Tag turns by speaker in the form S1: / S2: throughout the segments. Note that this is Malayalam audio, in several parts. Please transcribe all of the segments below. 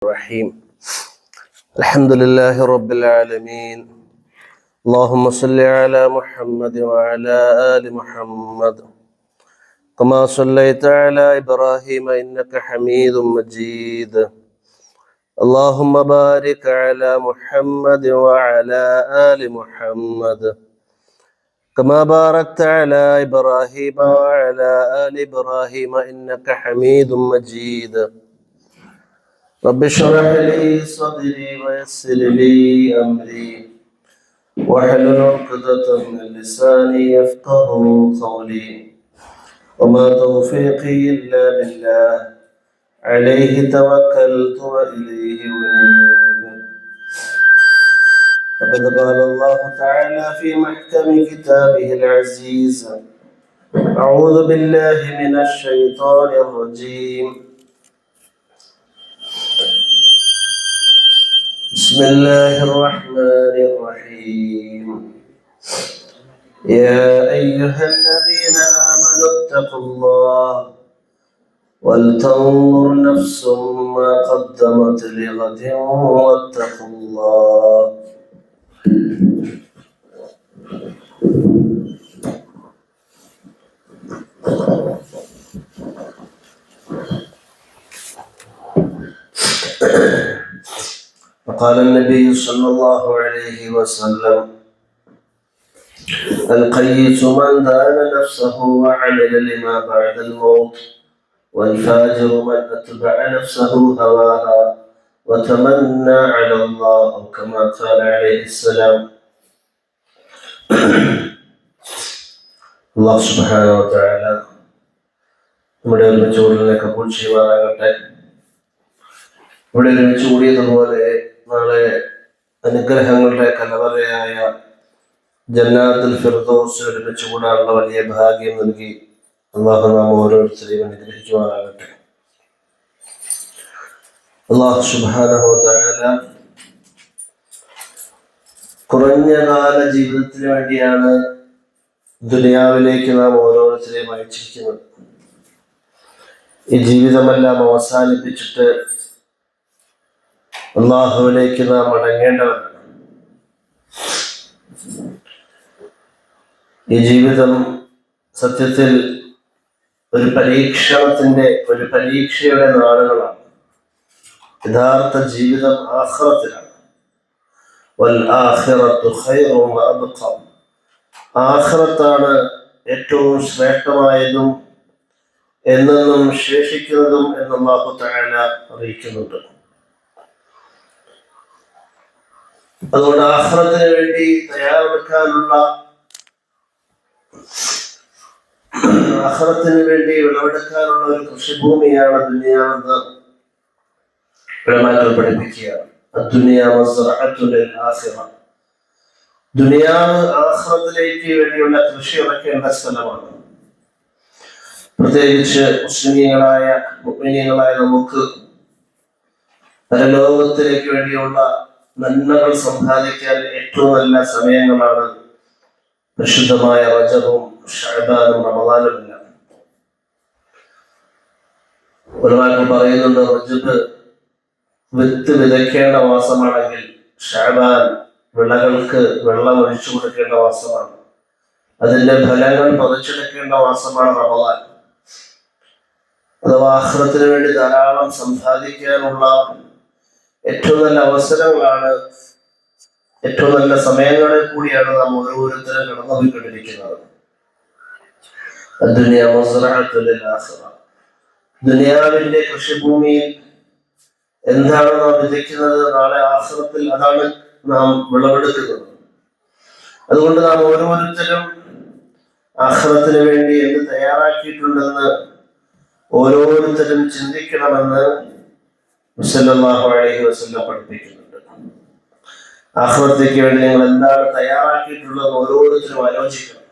S1: الرحيم الحمد لله رب العالمين اللهم صل على محمد وعلى آل محمد كما صليت على إبراهيم إنك حميد مجيد اللهم بارك على محمد وعلى آل محمد كما باركت على إبراهيم وعلى آل إبراهيم إنك حميد مجيد رب اشرح لي صدري ويسر لي أمري واحلل عقدة من لساني يفقه قولي وما توفيقي إلا بالله عليه توكلت وإليه أنيب فقد قال الله تعالى في محكم كتابه العزيز أعوذ بالله من الشيطان الرجيم بسم الله الرحمن الرحيم يا أيها الذين آمنوا اتقوا الله ولتنظر نفس ما قدمت لغد واتقوا الله وقال النبي صلى الله عليه وسلم القيس من دان نفسه وعمل لما بعد الموت والفاجر من أتبع نفسه هواها وتمنى على الله أو كما قال عليه السلام. الله سبحانه وتعالى നമ്മുടെ ഒരുമിച്ച് കൂടുതലിനെ കബൂൽ ചെയ്യുവാനാകട്ടെ. ഇവിടെ ഒരുമിച്ച് കൂടിയതുപോലെ നാളെ അനുഗ്രഹങ്ങളുടെ കലവറയായ ജന്നാത്തുൽ ഫിർദൗസിൽ ഒരുമിച്ച് കൂടാനുള്ള വലിയ ഭാഗ്യം നൽകി അള്ളാഹു നാം ഓരോരുത്തരെയും അനുഗ്രഹിക്കുവാനാകട്ടെ. അള്ളാഹു സുബ്ഹാനഹു വ തആല കുറഞ്ഞ കാല ജീവിതത്തിന് വേണ്ടിയാണ് ദുനിയാവിലേക്ക് നാം ഓരോരുത്തരെയും അയച്ചിരിക്കുന്നത്. ഈ ജീവിതമെല്ലാം അവസാനിപ്പിച്ചിട്ട് അള്ളാഹുവിലേക്ക് നാം മടങ്ങേണ്ടവരാണ്. ഈ ജീവിതം സത്യത്തിൽ ഒരു പരീക്ഷയുടെ നാളുകളാണ്. യഥാർത്ഥ ജീവിതം ആഖിറത്തിലാണ്. വൽആഖിറത്തു ഖൈറുൻ വഅബ്ഖ. ആഖിറത്താണ് ഏറ്റവും ശ്രേഷ്ഠമായതും എന്നെന്നും ശേഷിക്കുന്നതും എന്ന് അല്ലാഹു തആല അറിയിക്കുന്നുണ്ട്. അതുകൊണ്ട് ആഖിറത്തിന് വേണ്ടി തയ്യാറെടുക്കാനുള്ള, ആഖിറത്തിന് വേണ്ടി വിളവെടുക്കാനുള്ള ഒരു കൃഷിഭൂമിയാണ് ദുനിയാവെന്ന് ഉലമാക്കൾ പഠിപ്പിക്കുകയാണ്. അദ്ദുനിയ മസ്റഅത്തുൻ ലിൽ ആഖിറ. ദുനിയാവ് ആഖിറത്തിലേക്ക് വേണ്ടിയുള്ള കൃഷി ഇറക്കേണ്ട സ്ഥലമാണ്. പ്രത്യേകിച്ച് മുസ്ലിമീങ്ങളായ മുഅ്മിനീങ്ങളായ നമുക്ക് പരലോകത്തിലേക്ക് വേണ്ടിയുള്ള നന്മകൾ സമ്പാദിക്കാൻ ഏറ്റവും നല്ല സമയങ്ങളാണ് പരിശുദ്ധമായ റജബും ശഅബാനും റമദാനും എല്ലാം. ഉലമാക്കൾ പറയുന്നുണ്ട്, റജബ് വിത്ത് വിതയ്ക്കേണ്ട മാസമാണെങ്കിൽ ശഅബാൻ വിളകൾക്ക് വെള്ളം ഒഴിച്ചു കൊടുക്കേണ്ട മാസമാണ്. അതിന്റെ ഫലങ്ങൾ പറിച്ചെടുക്കേണ്ട മാസമാണ് റമദാൻ. അഥവാ ആഖിറത്തിന് വേണ്ടി ധാരാളം സമ്പാദിക്കാനുള്ള ഏറ്റവും നല്ല അവസരങ്ങളാണ്, ഏറ്റവും നല്ല സമയങ്ങളിൽ കൂടിയാണ് നാം ഓരോരുത്തരും കടന്നുപോയിക്കൊണ്ടിരിക്കുന്നത്. അദ്ദുനിയ മസ്റഅത്തുൻ ലിൽ ആഖിറ. ദുനിയാവിന്റെ കൃഷിഭൂമിയിൽ എന്താണ് നാം വിതയ്ക്കുന്നത്, നാളെ ആഖിറത്തിൽ അതാണ് നാം വിളവെടുക്കുന്നത്. അതുകൊണ്ട് നാം ഓരോരുത്തരും ആഖിറത്തിന് വേണ്ടി എന്ത് തയ്യാറാക്കിയിട്ടുണ്ടെന്ന് ഓരോരുത്തരും ചിന്തിക്കണമെന്ന് സല്ലല്ലാഹു അലൈഹി വസല്ലം പഠിപ്പിക്കുന്നുണ്ട്. ആഖിറത്തേക്ക് വേണ്ടി നിങ്ങൾ എന്താണ് തയ്യാറാക്കിയിട്ടുള്ളത് ഓരോരുത്തരും ആലോചിക്കണം.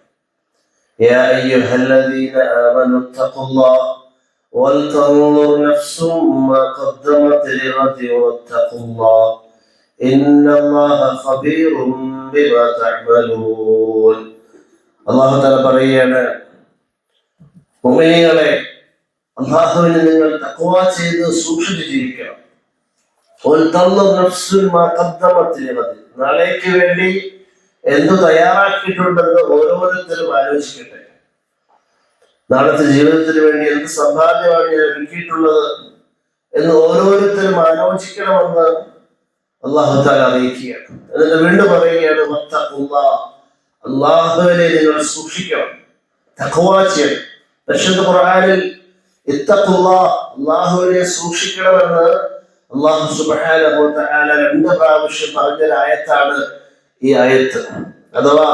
S1: യാ അയ്യുഹല്ലദീന ആമനു തഖുല്ലാഹ വൽതൻദുർ നഫ്സും മാ ഖദ്ദമത് ലിഗദിൻ വത്തഖുല്ലാഹ ഇന്നല്ലാഹ ഖബീറുൻ ബിമാ തഅമലൂൻ. അല്ലാഹു തആല പറയുകയാണ്, മുഅ്മിനീങ്ങളെ, അല്ലാഹുവിനെ നിങ്ങൾ തഖ്വ ചെയ്ത് സൂക്ഷിച്ച് ജീവിക്കണം. നാളേക്ക് വേണ്ടി എന്തു തയ്യാറാക്കിയിട്ടുണ്ടെന്ന് ഓരോരുത്തരും ആലോചിക്കട്ടെ. നാളത്തെ ജീവിതത്തിന് വേണ്ടി എന്ത് സമ്പാദ്യമാണ് ഞാൻ ഒരുക്കിയിട്ടുള്ളത് എന്ന് ഓരോരുത്തരും ആലോചിക്കണമെന്ന് അല്ലാഹു തആല അറിയിക്കുകയാണ്. എന്നിട്ട് വീണ്ടും പറയുകയാണ്, അല്ലാഹുവിനെ നിങ്ങൾ സൂക്ഷിക്കണം, തഖ്വ ചെയ്യണം. പരിശുദ്ധ ഖുർആനിൽ അല്ലാഹുവിനെ സൂക്ഷിക്കണമെന്ന് അല്ലാഹു സുബ്ഹാനഹു വ തആല 2 പ്രാവശ്യം പറഞ്ഞ ആയത്താണ് ഈ ആയത്ത്. അഥവാ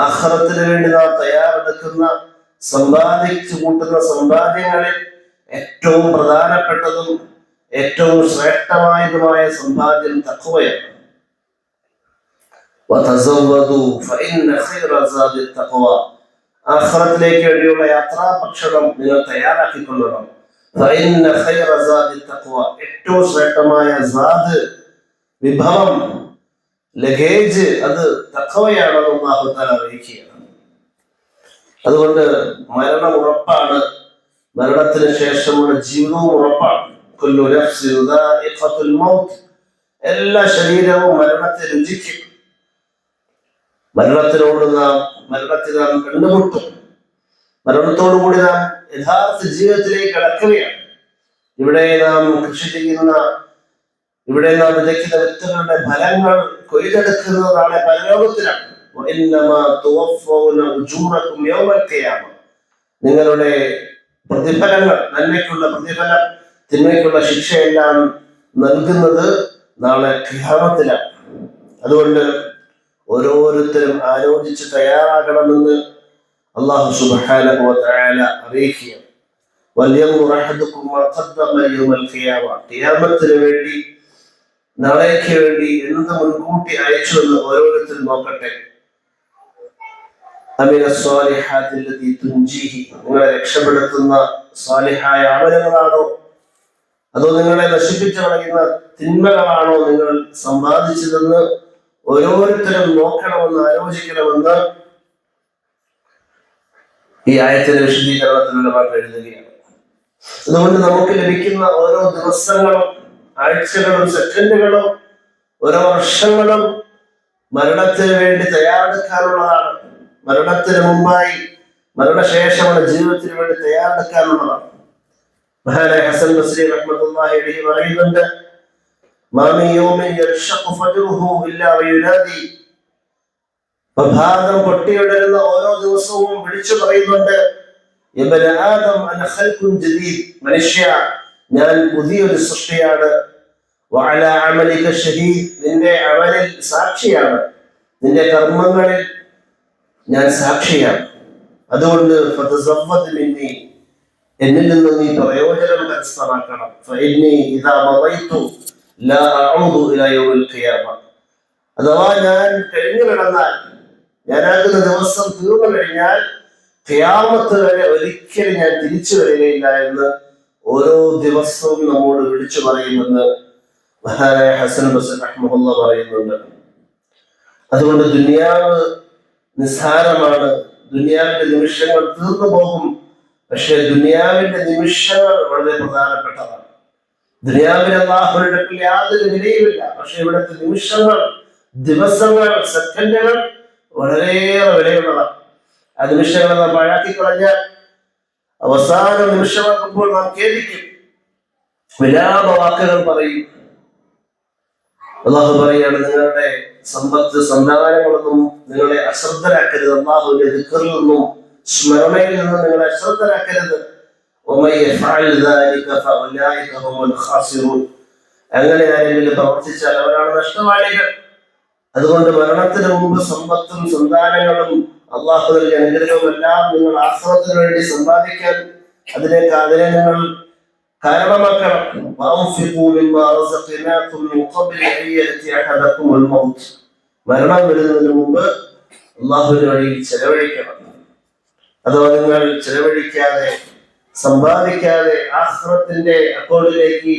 S1: ആഖിറത്തിന് വേണ്ടി നാം തയ്യാറെടുക്കുന്ന സമ്പാദിച്ചു കൂട്ടുന്ന സമ്പാദ്യങ്ങളിൽ ഏറ്റവും പ്രധാനപ്പെട്ടതും ഏറ്റവും ശ്രേഷ്ഠമായതുമായ സമ്പാദ്യം തഖ്വയാണ്. ആഖിറത്തിലേക്ക് വേണ്ടിയുള്ള യാത്രാഭക്ഷണം നിങ്ങൾ തയ്യാറാക്കിക്കൊള്ളണം. ഏറ്റവും ശ്രേഷ്ഠമായ വിഭവം, ലഗേജ്, അത് തഖ്വയാണെന്ന് അല്ലാഹു തആല അറിയിക്കുകയാണ്. അതുകൊണ്ട് മരണം ഉറപ്പാണ്, മരണത്തിന് ശേഷമുള്ള ജീവിതവും ഉറപ്പാണ്. എല്ലാ ശരീരവും മരണത്തെ രുചിക്കും. മരണത്തെ നാം കണ്ടുമുട്ടും. മരണത്തോടുകൂടി നാം യഥാർത്ഥ ജീവിതത്തിലേക്ക് കടക്കുകയാണ്. ഇവിടെ നാം കൃഷി ചെയ്യുന്ന, ഇവിടെ നാം വിതയ്ക്കുന്ന വിത്തുകളുടെ ഫലങ്ങൾ കൊയ്തെടുക്കുന്നത് നാളെ പരലോകത്തിലാണ്. നിങ്ങളുടെ പ്രതിഫലങ്ങൾ, നന്മയ്ക്കുള്ള പ്രതിഫലം, തിന്മയ്ക്കുള്ള ശിക്ഷയെല്ലാം നൽകുന്നത് നാളെ ഖിയാമത്തിലാണ്. അതുകൊണ്ട് ഓരോരുത്തരും ആലോചിച്ച് തയ്യാറാകണമെന്ന് അല്ലാഹു സുബ്ഹാനഹു വ തആല അറിയിക്കുകയാണ്. ഖിയാമത്തിന് വേണ്ടി, നാളേക്ക് വേണ്ടി എന്ത് മുൻകൂട്ടി അയച്ചു എന്ന് ഓരോരുത്തരും നോക്കട്ടെ. നിങ്ങളെ രക്ഷപ്പെടുത്തുന്ന സാലിഹായ അമലുകളാണോ, അതോ നിങ്ങളെ നശിപ്പിച്ചു കളയുന്ന തിന്മകളാണോ നിങ്ങൾ സമ്പാദിച്ചതെന്ന് ഓരോരുത്തരും നോക്കണമെന്ന്, ആലോചിക്കണമെന്ന് ഈ ആയത്തിന്റെ വിശദീകരണത്തിലൂടെ എഴുതുകയാണ്. അതുകൊണ്ട് നമുക്ക് ലഭിക്കുന്ന ഓരോ ദിവസങ്ങളും, ആഴ്ചകളും, സെക്കൻഡുകളും, ഓരോ വർഷങ്ങളും മരണത്തിന് വേണ്ടി തയ്യാറെടുക്കാനുള്ളതാണ്. മരണത്തിന് മുമ്പായി, മരണശേഷമുള്ള ജീവിതത്തിന് വേണ്ടി തയ്യാറെടുക്കാനുള്ളതാണ്. മഹാനായ ഹസൻ ബസ്രി റഹ്മത്തുള്ളാഹി അലൈഹി പറയുന്നുണ്ട്, പ്രഭാതം പൊട്ടിയുടരുന്ന ഓരോ ദിവസവും വിളിച്ചു പറയുന്നുണ്ട്, മനുഷ്യ, ഞാൻ പുതിയൊരു സൃഷ്ടിയാണ്. നിന്റെ അമലിൽ സാക്ഷിയാണ്, നിന്റെ കർമ്മങ്ങളിൽ ഞാൻ സാക്ഷിയാണ്. അതുകൊണ്ട് എന്നിൽ നിന്ന് നീ പ്രയോജനം കരസ്ഥമാക്കണം. അഥവാ ഞാൻ കഴിഞ്ഞു കിടന്നാൽ, ഞാനാകുന്ന ദിവസം തീർന്നു കഴിഞ്ഞാൽ ഖിയാമത്ത് വരെ ഒരിക്കലും ഞാൻ തിരിച്ചു വരികയില്ല എന്ന് ഓരോ ദിവസവും നമ്മോട് വിളിച്ചു പറയുമെന്ന് മഹാനായ ഹസൻ ബസ്രി റഹ്മത്തുള്ളാഹി പറയുന്നുണ്ട്. അതുകൊണ്ട് ദുനിയാവ് നിസ്സാരമാണ്, ദുനിയാവിന്റെ നിമിഷങ്ങൾ തീർന്നു പോകും. പക്ഷെ ദുനിയാവിന്റെ നിമിഷങ്ങൾ വളരെ പ്രധാനപ്പെട്ടതാണ്. ദുനിയാവിന് അല്ലാഹുവിന്റെ അടുക്കൽ യാതൊരു വിലയുമില്ല. പക്ഷെ ഇവിടുത്തെ നിമിഷങ്ങൾ, ദിവസങ്ങൾ, സെക്കൻഡുകൾ വളരെയേറെ വിലയുള്ളതാണ്. ആ നിമിഷങ്ങളെ നാം പാഴാക്കിക്കളഞ്ഞാൽ അവസാന നിമിഷമാക്കുമ്പോൾ നാം ഖേദിക്കും, വിലാപ വാക്കുകൾ പറയും. അല്ലാഹു പറയാണ്, നിങ്ങളുടെ സമ്പത്ത്, സന്താനങ്ങളൊന്നും നിങ്ങളെ അശ്രദ്ധരാക്കരുത്. അല്ലാഹുവിന്റെ ദിക്റിൽ നിന്നും സ്മരണയിൽ നിന്നും നിങ്ങളെ അശ്രദ്ധരാക്കരുത്. അങ്ങനെ ആരെങ്കിലും പ്രവർത്തിച്ചാൽ അവരാണ് നഷ്ടവാളികൾ. അതുകൊണ്ട് മരണത്തിന് മുമ്പ് സമ്പത്തും സന്താനങ്ങളും അല്ലാഹു നൽകിയ അനുഗ്രഹവും എല്ലാം നിങ്ങൾ ആഖിറത്തിന് വേണ്ടി സമ്പാദിക്കാൻ അതിനെ നിങ്ങൾ കാരണമാക്കണം. മരണം വരുന്നതിന് മുമ്പ് അല്ലാഹുവിന്റെ വഴിയിൽ ചെലവഴിക്കണം. അഥവാ നിങ്ങൾ ചെലവഴിക്കാതെ, സമ്പാദിക്കാതെ, ആഖിറത്തിന്റെ അക്കൗണ്ടിലേക്ക്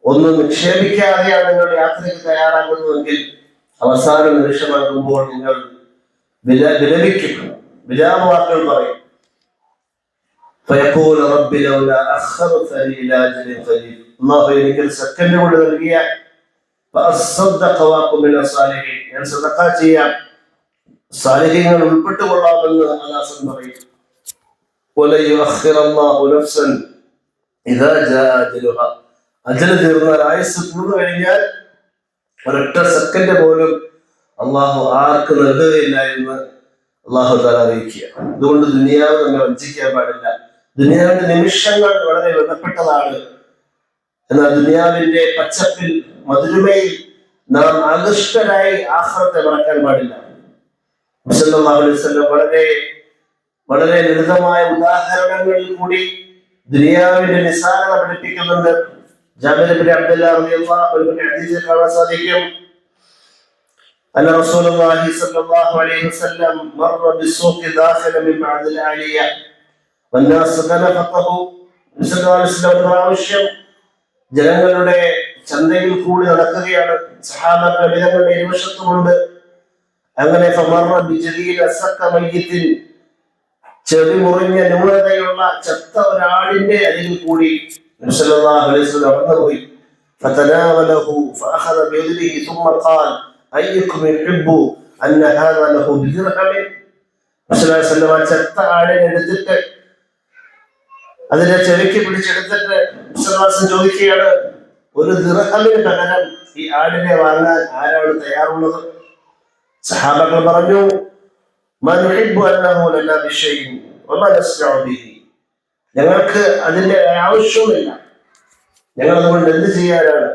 S1: ഒന്നും നിക്ഷേപിക്കാതെയാണ് നിങ്ങൾ യാത്രയ്ക്ക് തയ്യാറാകുന്നതെങ്കിൽ അവസാന നിമിഷമാകുമ്പോൾ നിങ്ങൾ വിലപിക്കും, വിലാപവാക്കുകൾ പറയും. അല്ലാഹു എനിക്കൊരു സെക്കൻഡ് കൊണ്ട് നൽകിയാൽ ഞാൻ സദഖ ചെയ്യാം, സാലിഹീങ്ങൾ ഉൾപ്പെട്ടുകൊള്ളാമെന്ന് അല്ലാഹു പറയും. അജൽ തീർന്നാൽ, ആയുസ് തീർന്നു കഴിഞ്ഞാൽ ഒരൊറ്റ സെക്കൻഡ് പോലും അള്ളാഹു ആർക്ക് നൽകുകയില്ല എന്ന് അള്ളാഹു താല അറിയിക്കുക. അതുകൊണ്ട് ദുനിയാവ് നമ്മൾ വഞ്ചിക്കാൻ പാടില്ല. ദുനിയാവിന്റെ നിമിഷങ്ങൾ വളരെ വിലപ്പെട്ടതാണ്. എന്നാൽ ദുനിയാവിന്റെ പച്ചപ്പിൽ, മധുരമയിൽ നാം ആകൃഷ്ടരായി ആഖിറത്തെ മറക്കാൻ പാടില്ല. സല്ലല്ലാഹു അലൈഹി വസല്ലം വളരെ ലളിതമായ ഉദാഹരണങ്ങളിൽ കൂടി ദുനിയാവിന്റെ നിസ്സാരത പഠിപ്പിക്കുന്നുണ്ട്. ജാബിർ ഇബ്നു അബ്ദുല്ലാഹ് റളിയല്ലാഹു അൻഹു ഹദീസിൽ കാണാൻ സാധിക്കും, അന്ന റസൂലുള്ളാഹി സ്വല്ലല്ലാഹു അലൈഹി വസല്ലം മർറ ബിസ്സൂഖി ദാഖില മിൻ ബഅദിൽ ആലിയ വന്നാസ് ഖലഫതഹു. സല്ലല്ലാഹു അലൈഹി വസല്ലം പ്രാവശ്യം ജനങ്ങളുടെ ചന്തയിൽ കൂടി നടക്കുകയാണ്. സഹാബത്ത് ജനങ്ങളുടെ ഇരുവശത്തുമുണ്ട്. അങ്ങനെ ഫമർറ ബിജദീൽ അസഖ മയ്യിത്തിൻ, ചെവി മുറിഞ്ഞ ന്യൂനതയുള്ള ചത്ത ഒരാടിന്റെ അരികിൽ കൂടി സല്ലല്ലാഹു അലൈഹി വസല്ലം നടന്നുപോയി. ഫതനാവലഹു ഫഅഖദ ബിയദിഹി ثم قال അയ്യുക്കും യുഹിബ്ബു അന്ന ഹാദ ലഹു ബിദിർഹമിൻ. സല്ലല്ലാഹു അലൈഹി വസല്ലം ചത്ത ആടിനെ എടുത്തിട്ട് അതിനെ ചെവിക്ക് പിടിച്ചെടുത്തിട്ട് ചോദിക്കുകയാണ്, ഒരു ദിർഹമിന് പകരം ഈ ആടിനെ വാങ്ങാൻ ആരാണ് തയ്യാറുള്ളത്? സഹാബകൾ പറഞ്ഞു, ഞങ്ങൾക്ക് അതിന്റെ ആവശ്യവുമില്ല, ഞങ്ങൾ അതുകൊണ്ട് എന്ത് ചെയ്യാനാണ്?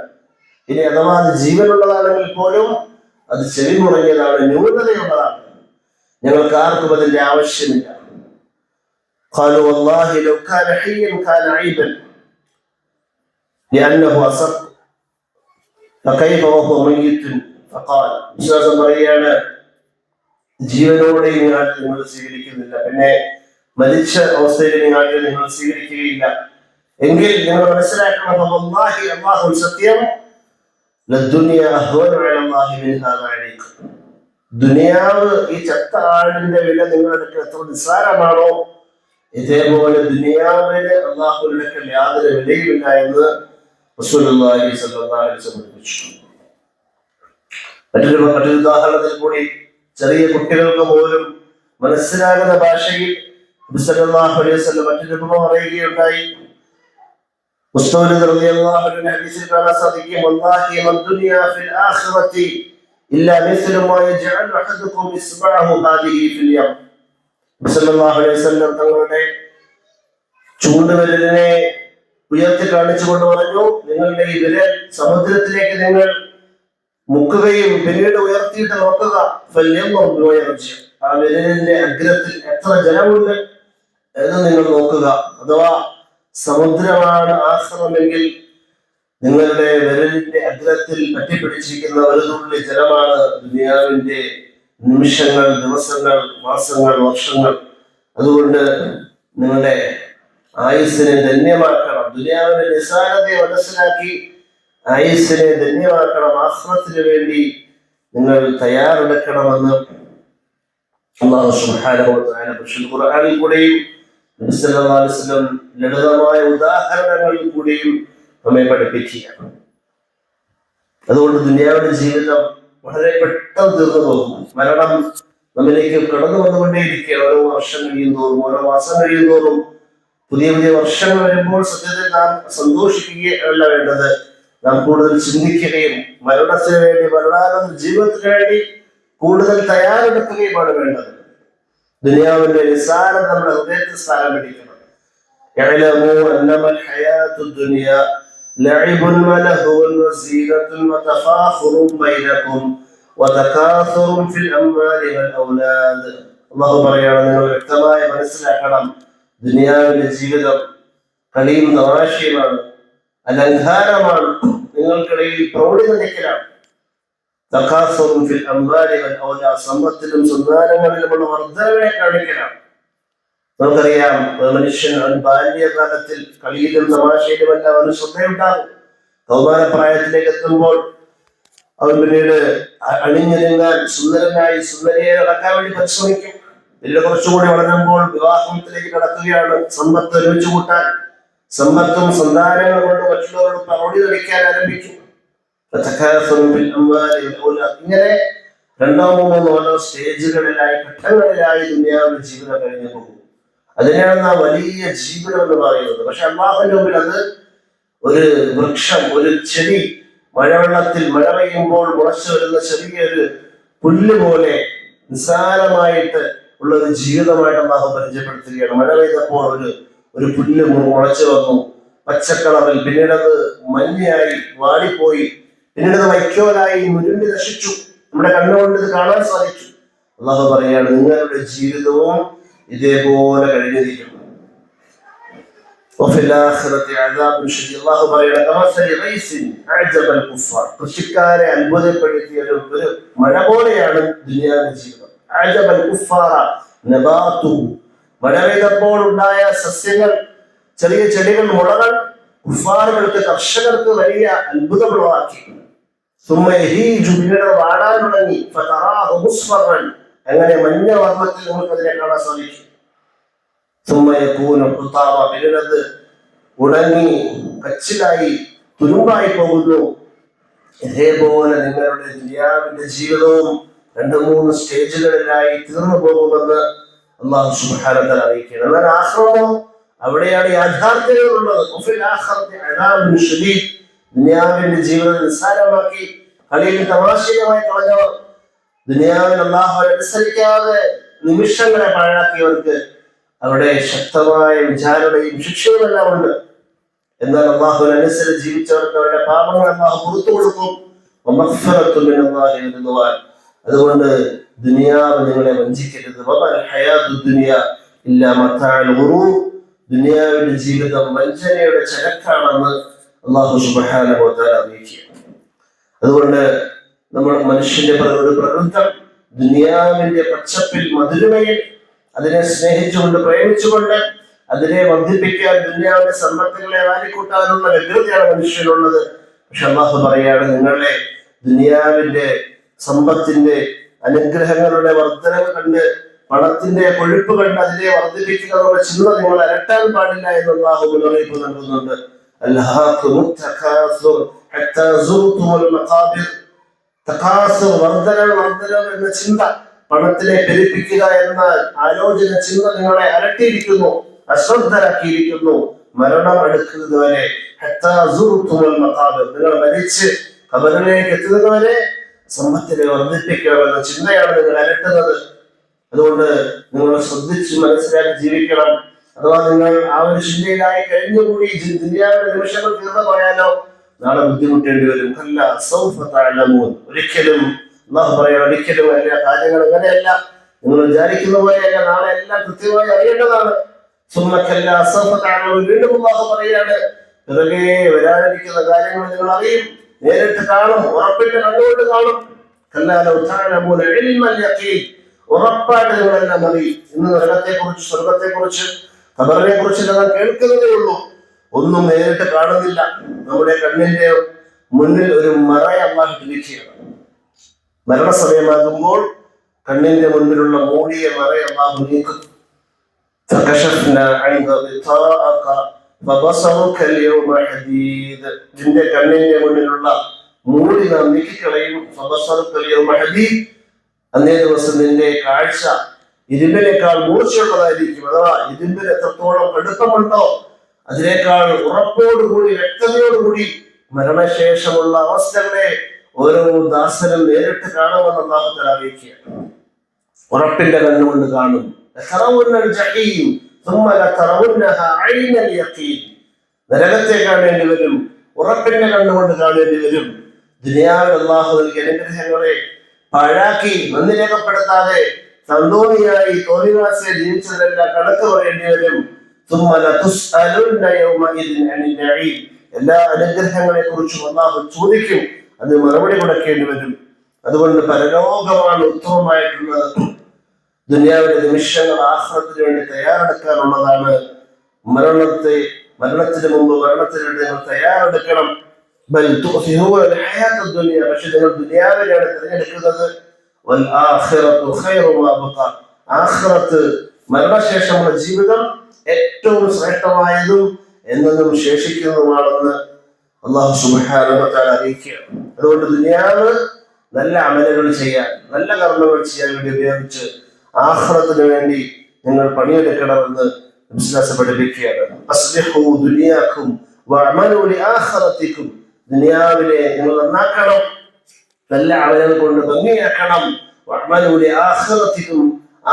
S1: ഇനി അഥവാ അത് ജീവനുള്ളതാണെങ്കിൽ പോലും അത് ചെവി മുറിഞ്ഞതാണ്, ന്യൂനതയുള്ളതാണ്, ഞങ്ങൾക്ക് ആർക്കും അതിന്റെ ആവശ്യമില്ല. قالوا والله لو كان حيا كان عيبا لأنه أصح فكيف وهو ميت. فقال വിശ്വാസം പറയാണ്, ജീവനോടെ ഈ നാട്ടിൽ നിങ്ങൾ സ്വീകരിക്കുന്നില്ല, പിന്നെ മരിച്ച അവസ്ഥയിൽ ഈ നാട്ടിൽ നിങ്ങൾ സ്വീകരിക്കുകയില്ല എങ്കിൽ നിങ്ങൾ മനസ്സിലാക്കണം, അല്ലാഹു സത്യം, ദുനിയാവ് ഈ ചത്ത ആടിന്റെ വില നിങ്ങളുടെ എത്ര നിസ്സാരമാണോ, ഇതേപോലെ ദുനിയാവിന് അല്ലാഹുവിന്റെ യാതൊരു വിലയുമില്ല എന്ന് റസൂലുള്ളാഹി സ്വല്ലല്ലാഹു അലൈഹി വസല്ലം പഠിപ്പിച്ചു. മറ്റൊരു ഉദാഹരണത്തിൽ കൂടി, ചെറിയ കുട്ടികൾക്ക് പോലും മനസ്സിലാകുന്ന ഭാഷയിൽ സല്ലല്ലാഹു അലൈഹി വസല്ലം മറ്റൊരു ഉപമ പറയുകയുണ്ടായി. മുസ്തൗലിദ് റളിയല്ലാഹു അൻഹു ഹദീസിൽ കാണാൻ സാധിക്കും, വല്ലാഹി മദ്ദുനിയ ഫിൽ ആഖിറതി ഇല്ലാ മിസ്ലു മാ യജ്അലു അഹദുകും ഇസ്ബഅഹു ഹാദിഹി ഫിൽ യം. സല്ലല്ലാഹു അലൈഹി വസല്ലം തങ്ങളുടെ ചൂണ്ടുവിരലിനെ ഉയർത്തി കാണിച്ചുകൊണ്ട് പറഞ്ഞു, നിങ്ങളുടെ ഈ വിരൽ സമുദ്രത്തിലേക്ക് നിങ്ങൾ മുക്കുകയും പിന്നീട് ഉയർത്തിയിട്ട് നോക്കുക, ആ വിരലിന്റെ അഗ്രത്തിൽ എത്ര ജലമുണ്ട് എന്ന് നിങ്ങൾ നോക്കുക. അഥവാ സമുദ്രമാണ് ആശ്രമമെങ്കിൽ നിങ്ങളുടെ വിരലിന്റെ അഗ്രത്തിൽ പറ്റിപ്പിടിച്ചിരിക്കുന്ന ഒരു തുള്ളി ജലമാണ് ദുനിയാവിന്റെ നിമിഷങ്ങൾ, ദിവസങ്ങൾ, മാസങ്ങൾ, വർഷങ്ങൾ. അതുകൊണ്ട് നിങ്ങളുടെ ആയുസ്സിനെ ധന്യമാക്കണം. ദുനിയാവിന്റെ നിസ്സാരതയെ മനസ്സിലാക്കി ആയുസ്സിനെ ധന്യമാക്കണം. ആഖിറത്തിന് വേണ്ടി നിങ്ങൾ തയ്യാറെടുക്കണമെന്ന് അല്ലാഹു സുബ്ഹാനഹു വ തആല പരിശുദ്ധ ഖുർആനിൽ കൂടെയും നബി സല്ലല്ലാഹു അലൈഹി വസല്ലം ലളിതമായ ഉദാഹരണങ്ങളിൽ കൂടെയും നമ്മെ പഠിപ്പിക്കുകയാണ്. അതുകൊണ്ട് ദുനിയാവിന്റെ ജീവിതം വളരെ പെട്ടെന്ന് തീർന്നു പോകും. മരണം നമ്മിലേക്ക് കടന്നു വന്നുകൊണ്ടേയിരിക്കുകയാണ്. ഓരോ വർഷം കഴിയുന്തോറും, ഓരോ മാസം കഴിയുന്തോറും പുതിയ പുതിയ വർഷങ്ങൾ വരുമ്പോൾ സത്യത്തിൽ നാം സന്തോഷിക്കുകയല്ല വേണ്ടത്, നാം കൂടുതൽ ചിന്തിക്കുകയും മരണത്തിന് വേണ്ടി, മരണാനന്തര ജീവിതത്തിന് വേണ്ടി കൂടുതൽ തയ്യാറെടുക്കുകയുമാണ് വേണ്ടത്. ദുനിയാവിന്റെ നിസ്സാരം നമ്മുടെ ഹൃദയത്തിൽ സ്ഥാനം പിടിക്കണം. അല്ലാഹു പറയാണ്, നിങ്ങൾ വ്യക്തമായി മനസ്സിലാക്കണം, ദുനിയാവിന്റെ ജീവിതം കളിയും തമാശയുമാണ്, അലങ്കാരമാണ്, നിങ്ങൾക്കിടയിൽ പ്രൗഢി നടിക്കലാണ്. സമ്പത്തിലും സന്താനങ്ങളിലുമുള്ള വർദ്ധനവിനെ കാണിക്കലാണ്. നമുക്കറിയാം, മനുഷ്യൻ ബാല്യകാലത്തിൽ കളിയിലും തമാശയിലുമെല്ലാം അവന് ശ്രദ്ധയുണ്ടാകും. കൗമാരപ്രായത്തിലേക്ക് എത്തുമ്പോൾ അവൻ പിന്നീട് അണിഞ്ഞൊരുങ്ങാൻ സുന്ദരനായി സുന്ദരിയെ നടക്കാൻ വേണ്ടി പരിശ്രമിക്കും. ഇതിൽ കുറച്ചുകൂടി വളരുമ്പോൾ വിവാഹത്തിലേക്ക് കടക്കുകയാണ്. സമ്പത്ത് ഒരുമിച്ച് കൂട്ടാൻ, സമ്പത്തും സന്താനങ്ങളും കൊണ്ട് മറ്റുള്ളവരോട് പ്രൗഢി നടിക്കാൻ ആരംഭിക്കും. ഇങ്ങനെ രണ്ടോ മൂന്നോ ഓരോ സ്റ്റേജുകളിലായി ഘട്ടങ്ങളിലായി ദുനിയാവിന്റെ ജീവിതം കഴിഞ്ഞു പോകും. അതിനെയാണ് ആ വലിയ ജീവിതം എന്ന് പറയുന്നത്. പക്ഷെ അല്ലാഹുവിന്റെ മുമ്പിൽ അത് ഒരു വൃക്ഷം, ഒരു ചെടി, മഴവെള്ളത്തിൽ മഴ പെയ്യുമ്പോൾ മുളച്ചു വരുന്ന ചെറിയൊരു പുല്ല് പോലെ നിസ്സാരമായിട്ട് ഉള്ള ഒരു ജീവിതമായിട്ട് അല്ലാഹു പരിചയപ്പെടുത്തുകയാണ്. മഴ പെയ്തപ്പോൾ ഒരു പുല്ല് മുളച്ചു വന്നു പച്ചക്കളറിൽ, പിന്നീട് അത് മഞ്ഞയായി വാടിപ്പോയി, പിന്നീട് അത് വൈക്കോലായി മുരുണ്ടി നശിച്ചു. നമ്മുടെ കണ്ണുകൊണ്ട് ഇത് കാണാൻ സാധിച്ചു. അല്ലാഹു പറയാണ്, നിങ്ങളുടെ ജീവിതവും ഇതേപോലെ കഴിഞ്ഞിരിക്കുന്നു. കൃഷിക്കാരെ അത്ഭുതപ്പെടുത്തിയ ഒരു മഴ പോലെയാണ് ദുനിയാവിന്റെ ജീവിതം. മഴ പെയ്തപ്പോൾ ഉണ്ടായ സസ്യങ്ങൾ, ചെറിയ ചെടികൾ, മുളകൾ കുഫാറുകൾക്ക്, കർഷകർക്ക് വലിയ അത്ഭുതമുളവാക്കി. പിന്നീട് വാടാൻ തുടങ്ങി. അങ്ങനെ മഞ്ഞ വർണ്ണത്തിൽ നമുക്ക് അതിനെ കാണാൻ സാധിക്കും. പിന്നീട് അത് ഉണങ്ങി കച്ചിലായി തുരുമ്പായി പോകുന്നു. ഇതേപോലെ നിങ്ങളുടെ ദുനിയാവിന്റെ ജീവിതവും 2-3 സ്റ്റേജുകളിലായി തീർന്നു പോകുമെന്ന് അല്ലാഹു സുബ്ഹാനഹു വ തആല അറിയിക്കുകയാണ്. എന്നാൽ ആഖിറത്തോ, അവിടെയാണ് യാഥാർത്ഥ്യങ്ങളുള്ളത്. ദുനിയാവിന്റെ ജീവിതം നിസ്സാരമാക്കി കളിയിൽ തമാശയുമായി കളഞ്ഞവർ, ദുനിയാവിൽ അല്ലാഹുവെ അനുസരിക്കാതെ നിമിഷങ്ങളെ പാഴാക്കിയവർക്ക് അവിടെ ശക്തമായ വിചാരണയും ശിക്ഷയും എല്ലാം ഉണ്ട്. എന്നാൽ അല്ലാഹുവിനെ അനുസരിച്ച് ജീവിച്ചവർക്ക് അവരുടെ പാപങ്ങൾ അല്ലാഹു പുറത്തു കൊടുക്കും. അതുകൊണ്ട് ദുനിയാവ് നിങ്ങളെ വഞ്ചിക്കരുത്. ദുനിയാവിന്റെ ജീവിതം വഞ്ചനയുടെ ചരക്കാണെന്ന് അല്ലാഹു സുബ്ഹാനഹു വ തആല അറിയിക്കുകയാണ്. അതുകൊണ്ട് നമ്മൾ മനുഷ്യന്റെ ഒരു പ്രകൃതം ദുനിയാവിന്റെ പച്ചപ്പിൽ, മധുരമയിൽ അതിനെ സ്നേഹിച്ചുകൊണ്ട്, പ്രേമിച്ചുകൊണ്ട് അതിനെ വർദ്ധിപ്പിക്കാൻ, ദുനിയാവിന്റെ സമ്പത്തുകളെ വാരിക്കൂട്ടാനുള്ള വ്യഗ്രതയാണ് മനുഷ്യനുള്ളത്. പക്ഷെ അല്ലാഹു പറയാണ്, നിങ്ങളെ ദുനിയാവിന്റെ സമ്പത്തിന്റെ അനുഗ്രഹങ്ങളുടെ വർധനവ് കണ്ട്, പണത്തിന്റെ കൊഴുപ്പ് കണ്ട് അതിനെ വർദ്ധിപ്പിക്കുക എന്നുള്ള ചിന്ത നിങ്ങൾ അലട്ടാൻ പാടില്ല എന്ന് അല്ലാഹു മുന്നറിയിപ്പ് നൽകുന്നുണ്ട്. വർധനവ് എന്ന ചിന്ത, പണത്തിനെ പെരുപ്പിക്കുക എന്ന ആലോചന, ചിന്ത നിങ്ങളെ അലട്ടിയിരിക്കുന്നു, അശ്രദ്ധരാക്കിയിരിക്കുന്നു. മരണം എടുക്കുന്നത് വരെ, നിങ്ങൾ മരിച്ച് ഖബറിലേക്ക് എത്തുന്നതുവരെ സമ്പത്തിനെ വർദ്ധിപ്പിക്കണമെന്ന ചിന്തയാണ് നിങ്ങൾ അലട്ടുന്നത്. അതുകൊണ്ട് നിങ്ങൾ ശ്രദ്ധിച്ച് മനസ്സിലാക്കി ജീവിക്കണം. അഥവാ നിങ്ങൾ ആ ഒരു ചിന്തയിലായി കഴിഞ്ഞുകൂടി ദുനിയാവിന്റെ നിമിഷങ്ങൾ തീർന്നു പോയാലോ നാളെ ബുദ്ധിമുട്ടേണ്ടി വരും. ഒരിക്കലും അല്ലാഹു പറയാം, ഒരിക്കലും എല്ലാ കാര്യങ്ങൾ അങ്ങനെയല്ല, നിങ്ങൾ വിചാരിക്കുന്ന പോലെയല്ല. നാളെ എല്ലാം കൃത്യമായി അറിയേണ്ടതാണ്. വീണ്ടും അല്ലാഹു പറയാണ്, പിറകെ വരാനിരിക്കുന്ന കാര്യങ്ങൾ നിങ്ങൾ അറിയും, നേരിട്ട് കാണും, ഉറപ്പിന്റെ കണ്ടുകൊണ്ട് കാണും. ഉറപ്പായിട്ട് നിങ്ങളെല്ലാം അറിയും. ഇന്ന് നരകത്തെ കുറിച്ച്, സ്വർഗത്തെ കുറിച്ച്, ഖബറിനെ കുറിച്ച് ഞങ്ങൾ കേൾക്കുന്നതേ ഉള്ളൂ, ഒന്നും നേരിട്ട് കാണുന്നില്ല. നമ്മുടെ കണ്ണിന്റെ മുന്നിൽ ഒരു മറ അല്ലാഹു ഇട്ടിരിക്കുകയാണ്. മരണസമയമാകുമ്പോൾ കണ്ണിന്റെ മുൻപിലുള്ള മൂടിയ മറ അല്ലാഹു നീക്കും. നിന്റെ കണ്ണിന്റെ മുന്നിലുള്ള മൂടി നാം നീക്കിക്കളയും. അന്നേ ദിവസം നിന്റെ കാഴ്ച ഇരുമ്പിനേക്കാൾ മൂർച്ചയുള്ളതായിരിക്കും. അഥവാ ഇരുമ്പിന് എത്രത്തോളം കടുപ്പമുണ്ടോ അതിനേക്കാൾ ഉറപ്പോടുകൂടി, വ്യക്തതയോടുകൂടി മരണശേഷമുള്ള അവസ്ഥകളെ ഓരോ ദാസനും നേരിട്ട് കാണുമെന്ന് അല്ലാഹു തആല അറിയിക്കുകയാണ്. ഉറപ്പിന്റെ കണ്ണുകൊണ്ട് കാണും. നരകത്തെ കാണേണ്ടി വരും, ഉറപ്പിന്റെ കണ്ണുകൊണ്ട് കാണേണ്ടി വരും. ദുനിയാവിൽ അല്ലാഹു നൽകിയ അനുഗ്രഹങ്ങളെ പാഴാക്കി നന്ദി രേഖപ്പെടുത്താതെ സന്തോഷിയായി തോന്നിവാസിയെ ജീവിച്ചതെല്ലാം കണക്ക് പറയേണ്ടി വരും. എല്ലാ അനുഗ്രഹങ്ങളെ കുറിച്ചും അല്ലാഹു ചോദിക്കും, അത് മറുപടി കൊടുക്കേണ്ടി വരും. അതുകൊണ്ട് പരലോകമാണ് ഉത്തമമായിട്ടുള്ളത്. ദുനിയാവിലെ നിമിഷങ്ങൾ ആഖിറത്തിന് വേണ്ടി തയ്യാറെടുക്കാനുള്ളതാണ്. മരണത്തിന് മുമ്പ് മരണത്തിന് വേണ്ടി നിങ്ങൾ തയ്യാറെടുക്കണം. പക്ഷെ നിങ്ങൾ ദുനിയാവിനെയാണ് തിരഞ്ഞെടുക്കുന്നത്. ആഖിറത്ത്, മരണശേഷമുള്ള ജീവിതം ഏറ്റവും ശ്രേഷ്ഠമായതും എന്നും ശേഷിക്കുന്നതുമാണെന്ന് അല്ലാഹു സുബ്ഹാനഹു വ തആല അറിയിക്കുകയാണ്. അതുകൊണ്ട് ദുനിയാവ് നല്ല അമലുകൾ ചെയ്യാൻ, നല്ല കർമ്മങ്ങൾ ചെയ്യാൻ വേണ്ടി ഉപയോഗിച്ച് ആഖിറത്തിന് വേണ്ടി നിങ്ങൾ പണിയെടുക്കണമെന്ന് വിശ്വാസം പഠിപ്പിക്കുകയാണ്. അസ്ലിഹു ദുനിയാക്കും വഅമലു ലിആഖിറതിക്കും. ദുനിയാവിലെ നിങ്ങൾ നന്നാക്കണം, നല്ല അമലുകൾ കൊണ്ട് ഭംഗിയാക്കണം. വഅമലു ലിആഖിറതിക്കും,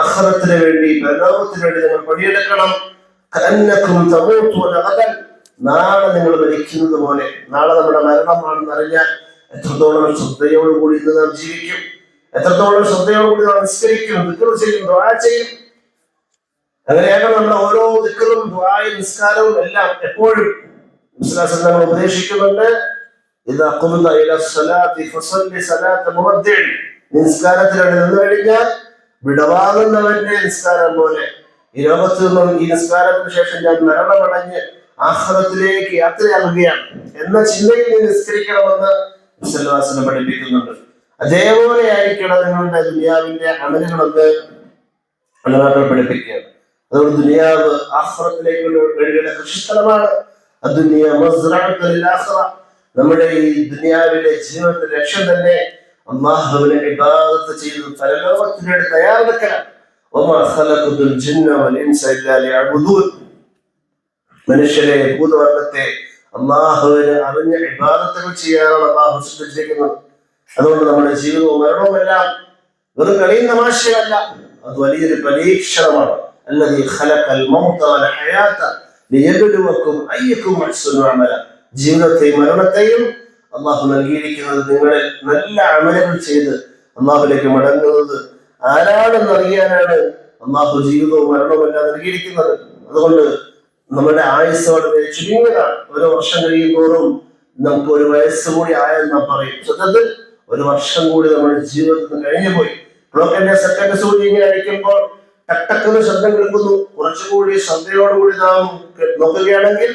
S1: ആഖിറത്തിന് വേണ്ടി, പരലോകത്തിന് വേണ്ടി നിങ്ങൾ പണിയെടുക്കണം. കഅന്നകും തമൂതുന ഗദൻ. നാളെ നിങ്ങൾ മരിക്കുന്നത് പോലെ, നാളെ നമ്മുടെ മരണമാണെന്ന് അറിഞ്ഞാൽ എത്രത്തോളം ശ്രദ്ധയോടുകൂടി ഇന്ന് നാം ജീവിക്കും, എത്രത്തോളം ശ്രദ്ധയോടുകൂടി നാം നിസ്കരിക്കും, ദിക്ർ ചെയ്യും, ദുആ ചെയ്യും. അങ്ങനെയാണ് നമ്മുടെ ഓരോ ദിക്റും ദുആയും നിസ്കാരവും എല്ലാം എപ്പോഴും വിശ്വാസം നമ്മൾ ഉപദേശിക്കുന്നുണ്ട്. ഇദാ ഖുംത ഇലാ സ്വലാത്തി ഫസല്ലി സ്വലാത്ത മുവദ്ദിഇ. നിസ്കാരത്തിലാണ് നിന്ന് കഴിഞ്ഞാൽ വിടവാങ്ങുന്നവന്റെ നിസ്കാരം പോലെ, ഈ ലോകത്ത് നിന്നും ഈ നിസ്കാരത്തിന് ശേഷം ഞാൻ മരണമടഞ്ഞ് ആഖിറത്തിലേക്ക് യാത്രയാകുകയാണ് എന്ന ചിന്തയിൽ നീ നിസ്കരിക്കണമെന്ന് വിശ്വാസം പഠിപ്പിക്കുന്നുണ്ട്. അതേപോലെ ആയിരിക്കണം നിങ്ങളുടെ ദുനിയാവിന്റെ അമലുകളൊക്കെ അള്ളാഹു പഠിപ്പിക്കുകയാണ്. അതുകൊണ്ട് ദുനിയാവ് ആഖിറത്തിലേക്ക് വേണ്ടിയുള്ള കൃഷിസ്ഥലമാണ്. അദ്ദുനിയ മസ്റഅത്തുൽ ലിൽആഖിറ. നമ്മുടെ ഈ ദുനിയാവിലെ ജീവിതത്തിന്റെ ലക്ഷ്യം തന്നെ അല്ലാഹുവിനെ ഇബാദത്ത് ചെയ്ത് പരലോകത്തിന് വേണ്ടി തയ്യാറെടുക്കലാണ്. വമാ ഖലഖതുൽ ജിന്ന വൽ ഇൻസ ഇല്ലാ ലിയഅ്ബുദൂൻ. മനുഷ്യരെ, ഭൂതവർഗത്തെ അല്ലാഹുവിനെ അറിഞ്ഞ ഇബാദത്തുകൾ ചെയ്യാനാണ് അല്ലാഹു സൃഷ്ടിച്ചിരിക്കുന്നത്. അതുകൊണ്ട് നമ്മുടെ ജീവിതവും മരണവുമെല്ലാം വെറും കളിയും തമാശയല്ല, അത് വലിയൊരു പരീക്ഷണമാണ്. الذي خلق الموت والحياة ليبلوكم أيكم أحسن عملا. ജീവിതത്തെയും മരണത്തെയും അല്ലാഹു നൽകിയിരിക്കുന്നത് നിങ്ങളിൽ നല്ല അമലുകൾ ചെയ്ത് അല്ലാഹുവിലേക്ക് മടങ്ങുന്നത് ആരാണെന്ന് അറിയാനാണ് അല്ലാഹു ജീവിതവും മരണവും എല്ലാം നൽകിയിരിക്കുന്നത്. അതുകൊണ്ട് നമ്മുടെ ആയുസ് വളരെ ചുരുങ്ങിയതാണ്. ഓരോ വർഷം കഴിയുമ്പോഴും നമുക്ക് ഒരു വയസ്സ് കൂടി ആയെന്ന് നാം പറയും. സത്യത്തിൽ ഒരു വർഷം കൂടി നമ്മുടെ ജീവിതത്തിൽ കഴിഞ്ഞു പോയി. ക്ലോക്കിന്റെ സെക്കൻഡ് സൂചി ഇങ്ങനെ അടിക്കുമ്പോൾ ടക്കടക്കുന്ന ശബ്ദം കേൾക്കുന്നു. കുറച്ചുകൂടി ശ്രദ്ധയോടുകൂടി നാം നോക്കുകയാണെങ്കിൽ